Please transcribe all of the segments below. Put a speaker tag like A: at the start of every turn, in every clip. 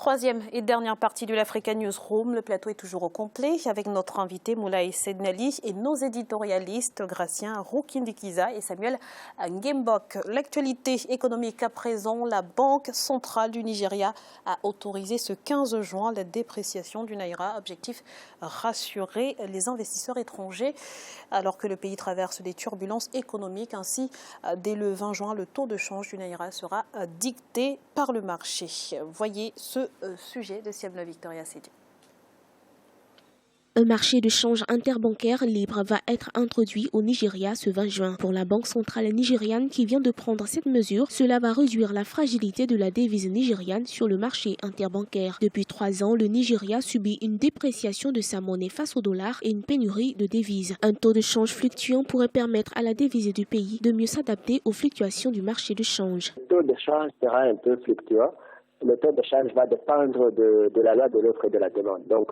A: Troisième et dernière partie de l'Africa Newsroom. Le plateau est toujours au complet avec notre invité Moulaye Sednali et nos éditorialistes Gratien Roukindikiza et Samuel Ngembok. L'actualité économique à présent, la Banque centrale du Nigeria a autorisé ce 15 juin la dépréciation du Naira. Objectif, rassurer les investisseurs étrangers alors que le pays traverse des turbulences économiques. Ainsi, dès le 20 juin, le taux de change du Naira sera dicté par le marché. Voyez ce sujet de Siamla Victoria Sidi.
B: Un marché de change interbancaire libre va être introduit au Nigeria ce 20 juin. Pour la Banque centrale nigériane qui vient de prendre cette mesure, cela va réduire la fragilité de la devise nigériane sur le marché interbancaire. Depuis 3 ans, le Nigeria subit une dépréciation de sa monnaie face au dollar et une pénurie de devises. Un taux de change fluctuant pourrait permettre à la devise du pays de mieux s'adapter aux fluctuations du marché de change.
C: Le taux de change sera un peu fluctuant. Le taux de change va dépendre de la loi de l'offre et de la demande. Donc,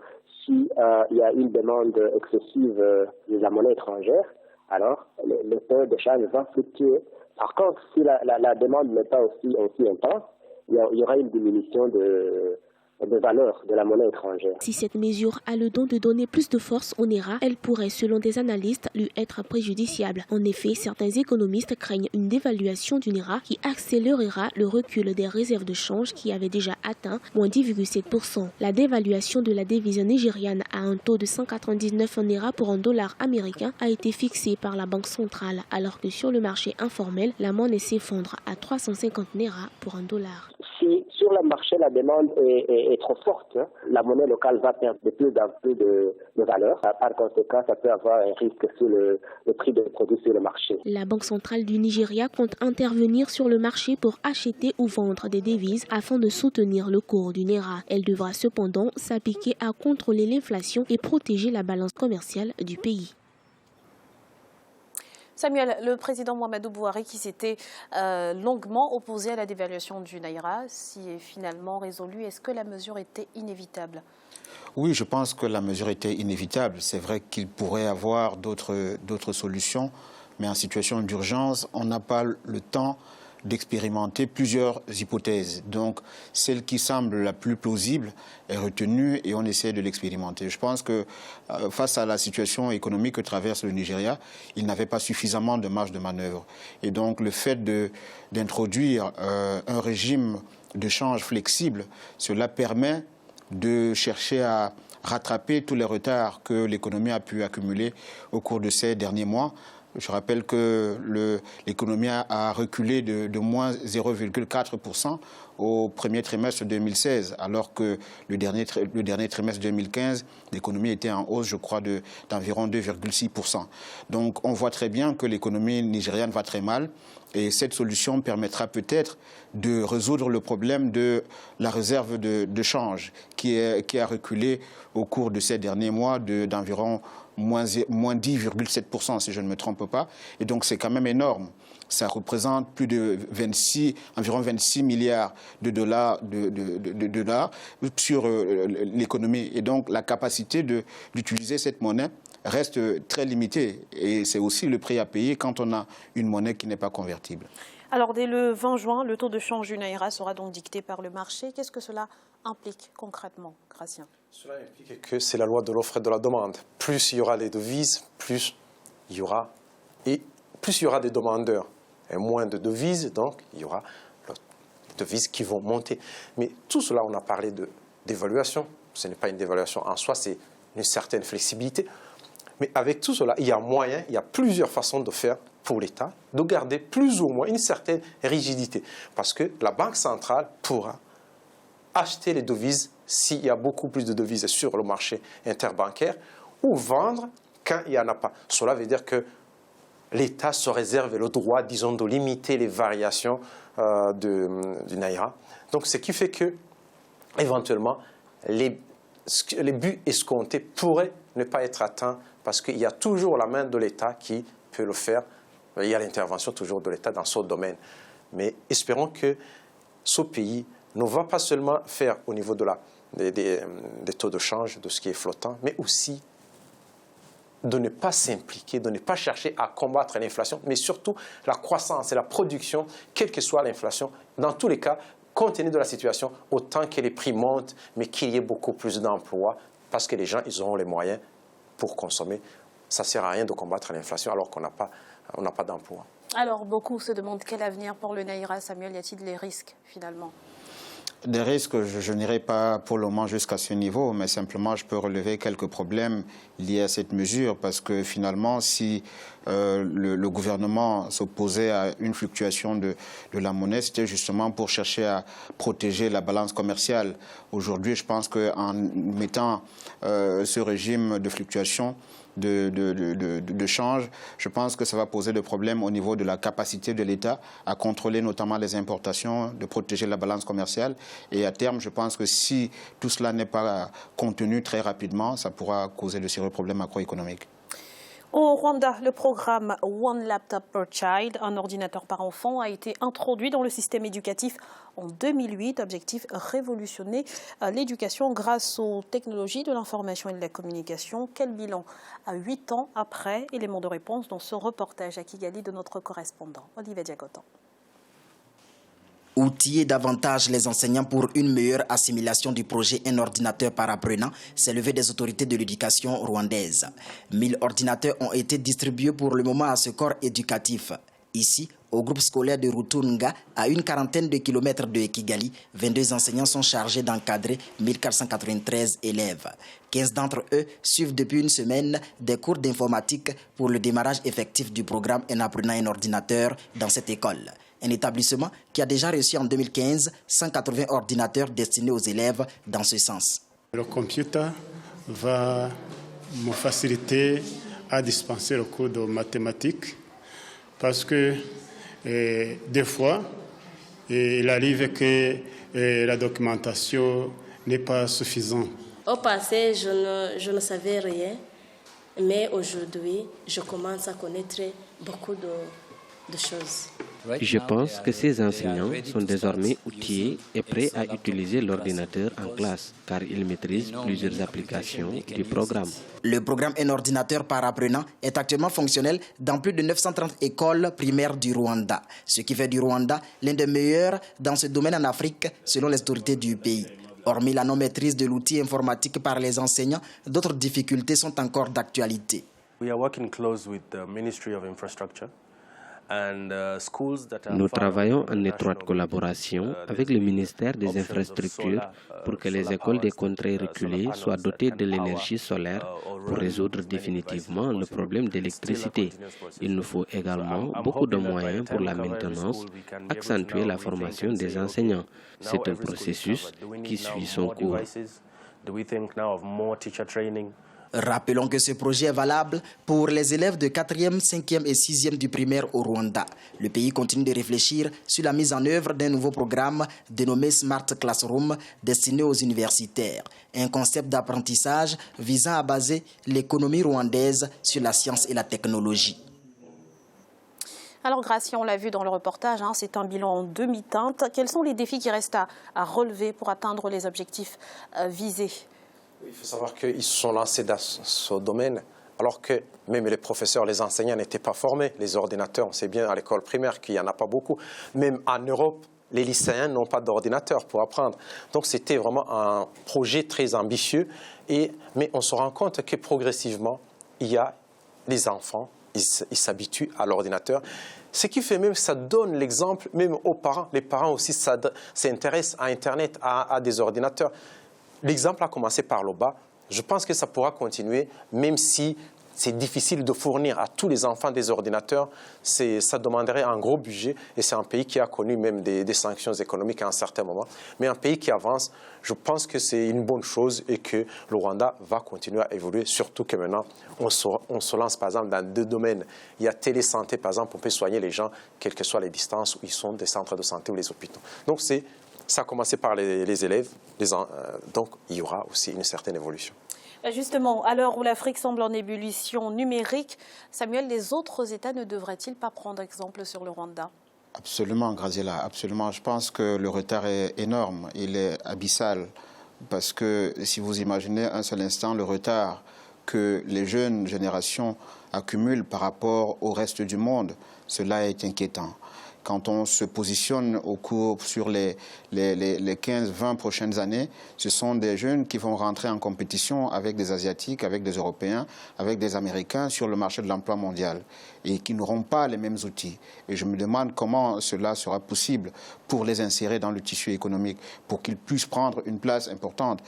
C: si il y a une demande excessive de la monnaie étrangère, alors le taux de change va fluctuer. Par contre, si la demande n'est pas aussi intense, il y aura une diminution de valeur de la monnaie étrangère.
B: Si cette mesure a le don de donner plus de force au Naira, elle pourrait, selon des analystes, lui être préjudiciable. En effet, certains économistes craignent une dévaluation du Naira qui accélérera le recul des réserves de change qui avaient déjà atteint moins 10,7%. La dévaluation de la devise nigériane à un taux de 199 Naira pour un dollar américain a été fixée par la Banque centrale, alors que sur le marché informel, la monnaie s'effondre à 350 Naira pour un dollar.
C: Si sur le marché la demande est trop forte, la monnaie locale va perdre de plus en plus de valeur. Par conséquent, ça peut avoir un risque sur le prix des produits sur le marché.
B: La Banque centrale du Nigeria compte intervenir sur le marché pour acheter ou vendre des devises afin de soutenir le cours du Naira. Elle devra cependant s'appliquer à contrôler l'inflation et protéger la balance commerciale du pays.
A: Samuel, le président Mohamedou Bouhari qui s'était longuement opposé à la dévaluation du Naira, s'y est finalement résolu. Est-ce que la mesure était inévitable?
D: Oui, je pense que la mesure était inévitable. C'est vrai qu'il pourrait y avoir d'autres solutions, mais en situation d'urgence, on n'a pas le temps d'expérimenter plusieurs hypothèses. Donc, celle qui semble la plus plausible est retenue et on essaie de l'expérimenter. Je pense que face à la situation économique que traverse le Nigeria, il n'avait pas suffisamment de marge de manœuvre. Et donc, le fait d'introduire un régime de change flexible, cela permet de chercher à rattraper tous les retards que l'économie a pu accumuler au cours de ces derniers mois. Je rappelle que l'économie a reculé de moins 0,4% au premier trimestre 2016, alors que le dernier trimestre 2015, l'économie était en hausse, je crois, d'environ 2,6%. Donc on voit très bien que l'économie nigériane va très mal et cette solution permettra peut-être de résoudre le problème de la réserve de change qui a reculé au cours de ces derniers mois d'environ moins 10,7%, si je ne me trompe pas. Et donc, c'est quand même énorme. Ça représente plus de environ 26 milliards de dollars, sur l'économie. Et donc, la capacité d'utiliser cette monnaie reste très limitée. Et c'est aussi le prix à payer quand on a une monnaie qui n'est pas convertible.
A: Alors, dès le 20 juin, le taux de change du Naira sera donc dicté par le marché. Qu'est-ce que cela implique concrètement, Gratien?
E: Cela implique que c'est la loi de l'offre et de la demande. Plus il y aura les devises, plus il y aura des demandeurs. Et moins de devises, donc il y aura les devises qui vont monter. Mais tout cela, on a parlé d'évaluation. Ce n'est pas une dévaluation en soi, c'est une certaine flexibilité. Mais avec tout cela, il y a plusieurs façons de faire pour l'État, de garder plus ou moins une certaine rigidité. Parce que la Banque centrale pourra acheter les devises s'il y a beaucoup plus de devises sur le marché interbancaire ou vendre quand il n'y en a pas. Cela veut dire que l'État se réserve le droit, disons, de limiter les variations du Naira. Donc, ce qui fait que, éventuellement, les buts escomptés pourraient ne pas être atteints parce qu'il y a toujours la main de l'État qui peut le faire. Il y a l'intervention toujours de l'État dans ce domaine. Mais espérons que ce pays ne va pas seulement faire au niveau des taux de change, de ce qui est flottant, mais aussi de ne pas s'impliquer, de ne pas chercher à combattre l'inflation, mais surtout la croissance et la production, quelle que soit l'inflation. Dans tous les cas, compte tenu de la situation, autant que les prix montent, mais qu'il y ait beaucoup plus d'emplois, parce que les gens, ils auront les moyens pour consommer. Ça ne sert à rien de combattre l'inflation alors qu'on n'a pas d'emploi.
A: Alors, beaucoup se demandent quel avenir pour le Naira. Samuel, y a-t-il des risques, finalement?
D: Des risques, je n'irai pas pour le moment jusqu'à ce niveau, mais simplement je peux relever quelques problèmes liés à cette mesure, parce que finalement, si le gouvernement s'opposait à une fluctuation de la monnaie, c'était justement pour chercher à protéger la balance commerciale. Aujourd'hui, je pense qu'en mettant ce régime de fluctuation, de change, je pense que ça va poser des problèmes au niveau de la capacité de l'État à contrôler notamment les importations, de protéger la balance commerciale. Et à terme, je pense que si tout cela n'est pas contenu très rapidement, ça pourra causer de sérieux problèmes macroéconomiques.
A: Au Rwanda, le programme One Laptop per Child, un ordinateur par enfant, a été introduit dans le système éducatif en 2008. Objectif, révolutionner l'éducation grâce aux technologies de l'information et de la communication. Quel bilan à 8 ans après? Élément de réponse dans ce reportage à Kigali de notre correspondant, Olivier Diagotan.
F: Outiller davantage les enseignants pour une meilleure assimilation du projet Un ordinateur par apprenant, c'est levé des autorités de l'éducation rwandaise. 1000 ordinateurs ont été distribués pour le moment à ce corps éducatif. Ici, au groupe scolaire de Rutunga, à une quarantaine de kilomètres de Kigali, 22 enseignants sont chargés d'encadrer 1493 élèves. 15 d'entre eux suivent depuis une semaine des cours d'informatique pour le démarrage effectif du programme Un apprenant un ordinateur dans cette école. Un établissement qui a déjà reçu en 2015 180 ordinateurs destinés aux élèves dans ce sens.
G: Le computer va me faciliter à dispenser le cours de mathématiques parce que des fois, il arrive que la documentation n'est pas suffisante.
H: Au passé, je ne savais rien, mais aujourd'hui, je commence à connaître beaucoup de choses.
I: Je pense que ces enseignants sont désormais outillés et prêts à utiliser l'ordinateur en classe, car ils maîtrisent plusieurs applications du programme.
F: Le programme Un ordinateur par apprenant est actuellement fonctionnel dans plus de 930 écoles primaires du Rwanda, ce qui fait du Rwanda l'un des meilleurs dans ce domaine en Afrique, selon les autorités du pays. Hormis la non-maîtrise de l'outil informatique par les enseignants, d'autres difficultés sont encore d'actualité.
J: We are working close with the Ministry of Infrastructure.
I: Nous travaillons en étroite collaboration avec le ministère des Infrastructures pour que les écoles des contrées reculées soient dotées de l'énergie solaire pour résoudre définitivement le problème d'électricité. Il nous faut également beaucoup de moyens pour la maintenance, accentuer la formation des enseignants. C'est un processus qui suit son cours.
F: Rappelons que ce projet est valable pour les élèves de 4e, 5e et 6e du primaire au Rwanda. Le pays continue de réfléchir sur la mise en œuvre d'un nouveau programme dénommé Smart Classroom destiné aux universitaires. Un concept d'apprentissage visant à baser l'économie rwandaise sur la science et la technologie.
A: Alors Gracia, on l'a vu dans le reportage, c'est un bilan en demi-teinte. Quels sont les défis qui restent à relever pour atteindre les objectifs visés ?
E: Il faut savoir qu'ils se sont lancés dans ce domaine alors que même les professeurs, les enseignants n'étaient pas formés. Les ordinateurs, on sait bien à l'école primaire qu'il n'y en a pas beaucoup. Même en Europe, les lycéens n'ont pas d'ordinateur pour apprendre. Donc c'était vraiment un projet très ambitieux. Mais on se rend compte que progressivement, il y a les enfants, ils s'habituent à l'ordinateur. Ce qui fait même que ça donne l'exemple même aux parents. Les parents aussi s'intéressent à Internet, à des ordinateurs. L'exemple a commencé par le bas. Je pense que ça pourra continuer, même si c'est difficile de fournir à tous les enfants des ordinateurs. Ça demanderait un gros budget et c'est un pays qui a connu même des sanctions économiques à un certain moment. Mais un pays qui avance, je pense que c'est une bonne chose et que le Rwanda va continuer à évoluer, surtout que maintenant, on se lance par exemple dans 2 domaines. Il y a télésanté, par exemple, on peut soigner les gens, quelles que soient les distances où ils sont, des centres de santé ou les hôpitaux. Donc ça a commencé par les élèves, donc il y aura aussi une certaine évolution.
A: Justement, à l'heure où l'Afrique semble en ébullition numérique, Samuel, les autres États ne devraient-ils pas prendre exemple sur le Rwanda ?
D: Absolument, Graziella, absolument. Je pense que le retard est énorme, il est abyssal. Parce que si vous imaginez un seul instant le retard que les jeunes générations accumulent par rapport au reste du monde, cela est inquiétant. quand on se positionne sur les 15-20 prochaines années, ce sont des jeunes qui vont rentrer en compétition avec des Asiatiques, avec des Européens, avec des Américains sur le marché de l'emploi mondial et qui n'auront pas les mêmes outils. Et je me demande comment cela sera possible pour les insérer dans le tissu économique, pour qu'ils puissent prendre une place importante.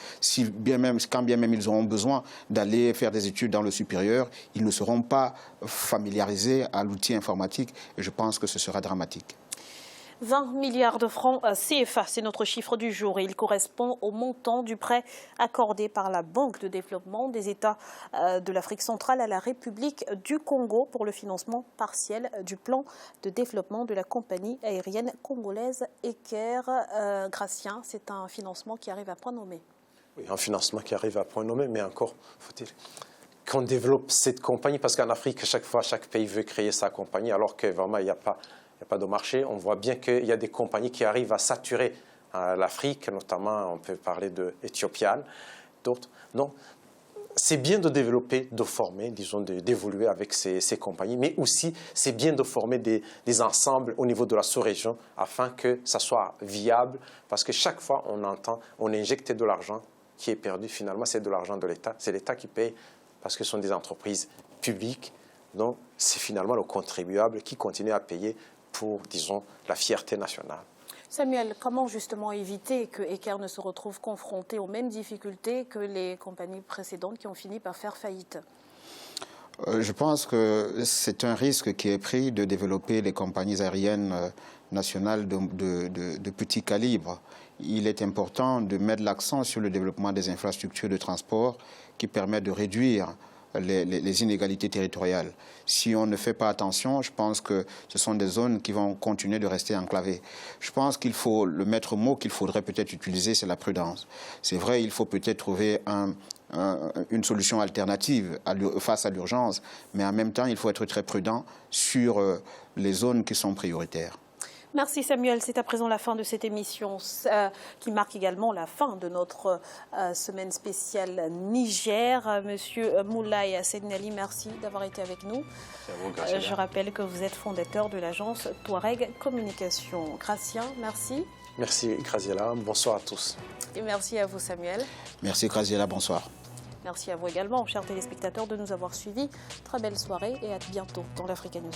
D: Quand bien même ils auront besoin d'aller faire des études dans le supérieur, ils ne seront pas familiarisés à l'outil informatique et je pense que ce sera dramatique.
A: 20 milliards de francs CFA, c'est notre chiffre du jour et il correspond au montant du prêt accordé par la Banque de développement des États de l'Afrique centrale à la République du Congo pour le financement partiel du plan de développement de la compagnie aérienne congolaise Eker. Gratien, c'est un financement qui arrive à point nommé.
E: Oui, un financement qui arrive à point nommé, mais encore, faut-il qu'on développe cette compagnie, parce qu'en Afrique, chaque fois, chaque pays veut créer sa compagnie, alors que vraiment, il n'y a pas de marché. On voit bien qu'il y a des compagnies qui arrivent à saturer l'Afrique, notamment, on peut parler d'Ethiopian, d'autres. Non, c'est bien de développer, de former, disons, d'évoluer avec ces compagnies, mais aussi, c'est bien de former des ensembles au niveau de la sous-région afin que ça soit viable, parce que chaque fois, on injecte de l'argent qui est perdu, finalement, c'est de l'argent de l'État. C'est l'État qui paye, parce que ce sont des entreprises publiques. Donc, c'est finalement le contribuable qui continue à payer pour, disons, la fierté nationale.
A: Samuel, comment justement éviter que Eker ne se retrouve confronté aux mêmes difficultés que les compagnies précédentes qui ont fini par faire faillite?
D: Je pense que c'est un risque qui est pris de développer les compagnies aériennes nationales de petit calibre. Il est important de mettre l'accent sur le développement des infrastructures de transport qui permettent de réduire les inégalités territoriales. Si on ne fait pas attention, je pense que ce sont des zones qui vont continuer de rester enclavées. Je pense qu'il faut, le maître mot qu'il faudrait peut-être utiliser, c'est la prudence. C'est vrai, il faut peut-être trouver une solution alternative face à l'urgence, mais en même temps, il faut être très prudent sur les zones qui sont prioritaires.
A: Merci Samuel, c'est à présent la fin de cette émission qui marque également la fin de notre semaine spéciale Niger. Monsieur Moulay Sednali, merci d'avoir été avec nous. Je rappelle que vous êtes fondateur de l'agence Touareg Communication. Gratien, merci.
E: Merci Graziella, bonsoir à tous.
A: Et merci à vous Samuel.
D: Merci Graziella, bonsoir.
A: Merci à vous également, chers téléspectateurs, de nous avoir suivis. Très belle soirée et à bientôt dans l'Africa News.